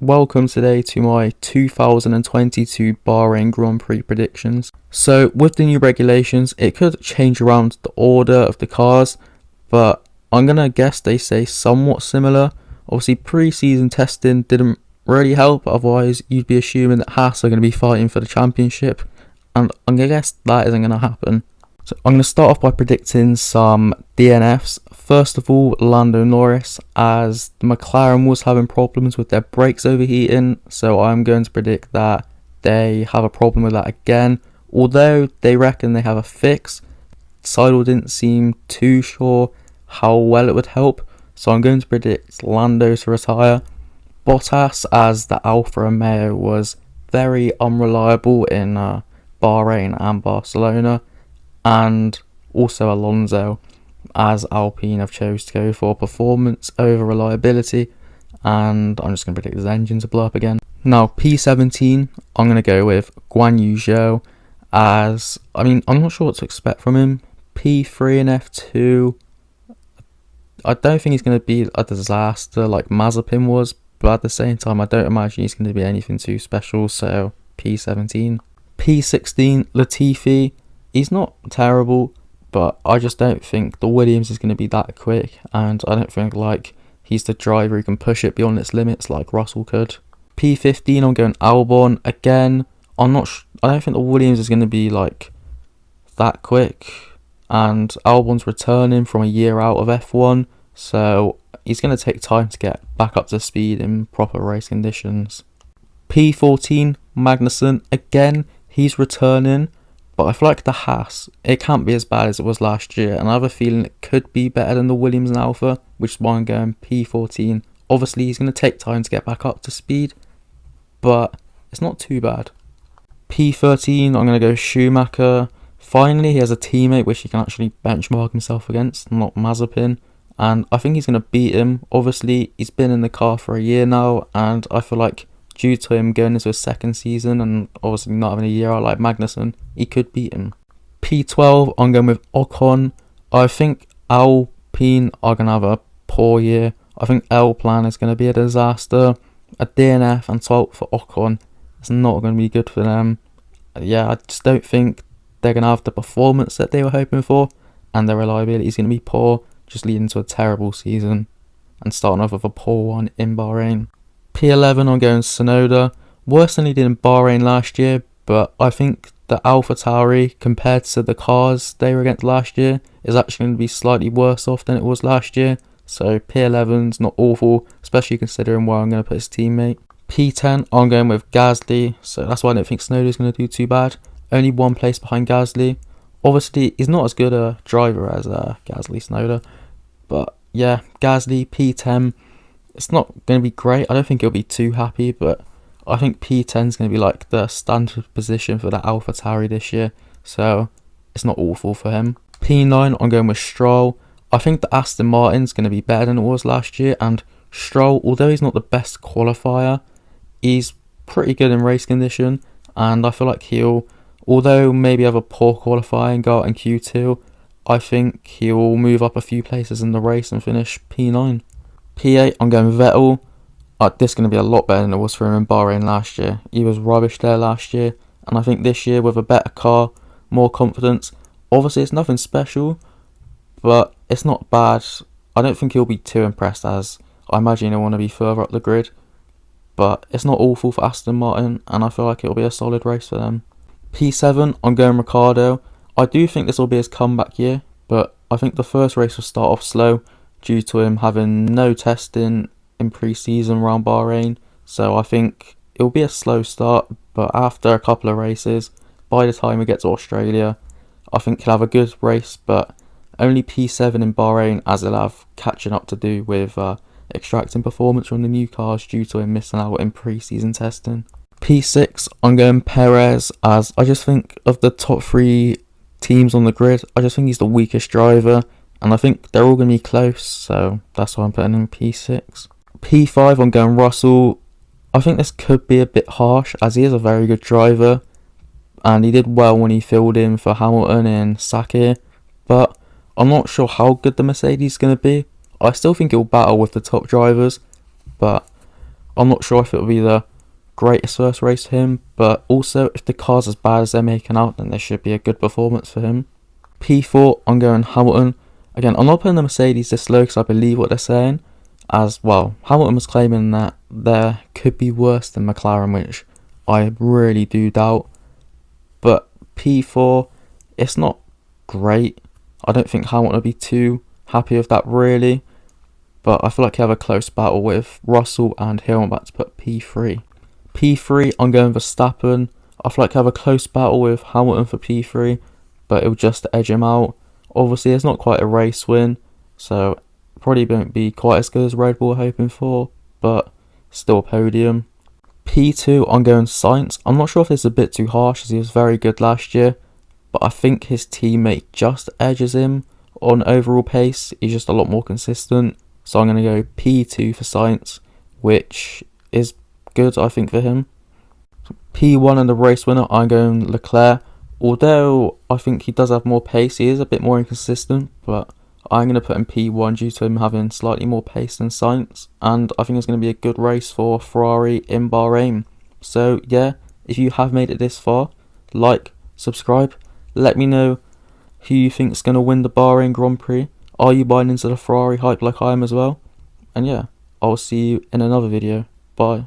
welcome today to my 2022 Bahrain Grand Prix predictions. So with the new regulations, it could change around the order of the cars, but I'm going to guess they say somewhat similar. Obviously pre-season testing didn't really help, otherwise you'd be assuming that Haas are going to be fighting for the championship, and I'm going to guess that isn't going to happen. So I'm going to start off by predicting some DNFs. First of all, Lando Norris, as the McLaren was having problems with their brakes overheating, so I'm going to predict that they have a problem with that again. Although they reckon they have a fix, Seidel didn't seem too sure how well it would help, so I'm going to predict Lando to retire. Bottas, as the Alfa Romeo was very unreliable in Bahrain and Barcelona, and also Alonso, as Alpine have chose to go for performance over reliability, and I'm just going to predict his engine to blow up again. Now P17, I'm going to go with Guan Yu Zhou, as I'm not sure what to expect from him. P3 and F2, I don't think he's going to be a disaster like Mazepin was, but at the same time I don't imagine he's going to be anything too special, so P17. P16, Latifi, he's not terrible, but I just don't think the Williams is going to be that quick, and I don't think he's the driver who can push it beyond its limits like Russell could. P15, I'm going Albon again. I don't think the Williams is going to be that quick, and Albon's returning from a year out of F1, so he's going to take time to get back up to speed in proper race conditions. P14, Magnussen again. He's returning, but I feel like the Haas, it can't be as bad as it was last year, and I have a feeling it could be better than the Williams and Alfa, which is why I'm going P14. Obviously, he's going to take time to get back up to speed, but it's not too bad. P13, I'm going to go Schumacher. Finally, he has a teammate which he can actually benchmark himself against, not Mazepin, and I think he's going to beat him. Obviously, he's been in the car for a year now, and I feel like due to him going into his second season and obviously not having a year out like Magnussen, he could beat him. P12, I'm going with Ocon. I think Alpine are going to have a poor year. I think L-Plan is going to be a disaster. A DNF and fault for Ocon is not going to be good for them. Yeah, I just don't think they're going to have the performance that they were hoping for, and their reliability is going to be poor, just leading to a terrible season and starting off with a poor one in Bahrain. P11, I'm going Tsunoda. Worse than he did in Bahrain last year, but I think the AlphaTauri, compared to the cars they were against last year, is actually going to be slightly worse off than it was last year. So P11's not awful, especially considering where I'm going to put his teammate. P10, I'm going with Gasly, so that's why I don't think Tsunoda's going to do too bad. Only one place behind Gasly. Obviously, he's not as good a driver as Gasly Tsunoda, but yeah, Gasly, P10. It's not going to be great. I don't think he'll be too happy, but I think P10 is going to be the standard position for the AlphaTauri this year, so it's not awful for him. P9, I'm going with Stroll. I think the Aston Martin's going to be better than it was last year, and Stroll, although he's not the best qualifier, he's pretty good in race condition, and I feel like although maybe have a poor qualifying and go out in Q2, I think he'll move up a few places in the race and finish P9. P8, I'm going Vettel. This is going to be a lot better than it was for him in Bahrain last year. He was rubbish there last year, and I think this year with a better car, more confidence, obviously it's nothing special, but it's not bad. I don't think he'll be too impressed, as I imagine he'll want to be further up the grid, but it's not awful for Aston Martin, and I feel like it'll be a solid race for them. P7, I'm going Ricciardo. I do think this will be his comeback year, but I think the first race will start off slow due to him having no testing in pre-season around Bahrain, so I think it'll be a slow start, but after a couple of races, by the time we get to Australia, I think he'll have a good race, but only P7 in Bahrain, as he'll have catching up to do with extracting performance from the new cars due to him missing out in pre-season testing. P6, I'm going Perez, as I just think of the top three teams on the grid, I just think he's the weakest driver, and I think they're all going to be close, so that's why I'm putting in P6. P5, I'm going Russell. I think this could be a bit harsh, as he is a very good driver, and he did well when he filled in for Hamilton in Sakir, but I'm not sure how good the Mercedes is going to be. I still think he'll battle with the top drivers, but I'm not sure if it'll be the greatest first race for him, but also if the car's as bad as they're making out, then there should be a good performance for him. P4, I'm going Hamilton. Again, I'm not putting the Mercedes this low because I believe what they're saying, as well. Hamilton was claiming that there could be worse than McLaren, which I really do doubt. But P4, it's not great. I don't think Hamilton will be too happy with that really, but I feel like you have a close battle with Russell and Hill. I'm about to put P3. P3, I'm going Verstappen. I feel like you have a close battle with Hamilton for P3, but it'll just edge him out. Obviously, it's not quite a race win, so probably won't be quite as good as Red Bull are hoping for, but still a podium. P2, I'm going Sainz. I'm not sure if this is a bit too harsh as he was very good last year, but I think his teammate just edges him on overall pace. He's just a lot more consistent, so I'm going to go P2 for Sainz, which is good, I think, for him. P1 and the race winner, I'm going Leclerc. Although I think he does have more pace, he is a bit more inconsistent, but I'm going to put him P1 due to him having slightly more pace than Sainz, and I think it's going to be a good race for Ferrari in Bahrain. So yeah, if you have made it this far, like, subscribe, let me know who you think is going to win the Bahrain Grand Prix. Are you buying into the Ferrari hype like I am as well? And yeah, I'll see you in another video. Bye.